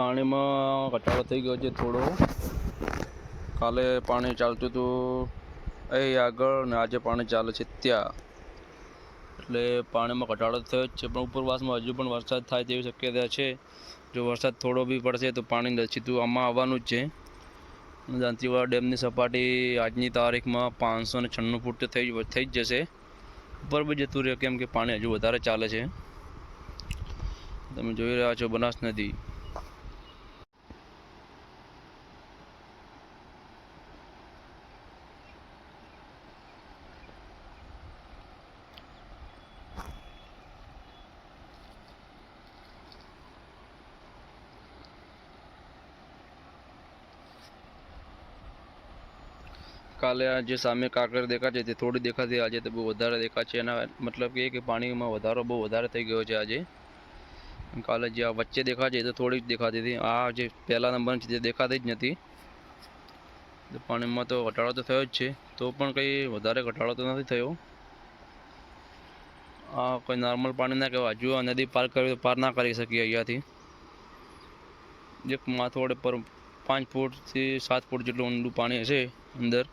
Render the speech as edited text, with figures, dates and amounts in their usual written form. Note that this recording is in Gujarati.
પાણીમાં ઘટાડો થઈ ગયો છે થોડો. કાલે પાણી ચાલતું હતું અહીં આગળ ને આજે પાણી ચાલે છે ત્યાં, એટલે પાણીમાં ઘટાડો થયો જ છે. પણ ઉપરવાસમાં હજુ પણ વરસાદ થાય તેવી શક્યતા છે. જો વરસાદ થોડો બી પડશે તો પાણી સીધું આમાં આવવાનું જ છે. દાંતીવાડા ડેમની સપાટી આજની તારીખમાં 596 ફૂટ થઈ જ જશે. ઉપર બી જતું રહે, કેમ કે પાણી હજુ વધારે ચાલે છે. તમે જોઈ રહ્યા છો બનાસ નદી. કાલે જે સામે કાંકર દેખાય છે તે થોડી દેખાતી, આજે તો બહુ વધારે દેખાય છે. એના મતલબ કે પાણીમાં વધારો બહુ વધારે થઈ ગયો છે આજે. કાલે જે આ વચ્ચે દેખાય છે તો થોડી જ દેખાતી હતી. આ જે પહેલા નંબર છે તે દેખાતી જ નથી. પાણીમાં તો ઘટાડો તો થયો જ છે, તો પણ કંઈ વધારે ઘટાડો તો નથી થયો. આ કોઈ નોર્મલ પાણી ના કહેવાય. હજુ આ નદી પાર ના કરી શકીએ અહીંયાથી. એક માથોડે પર 5 ફૂટથી 7 ફૂટ જેટલું ઊંડું પાણી હશે અંદર.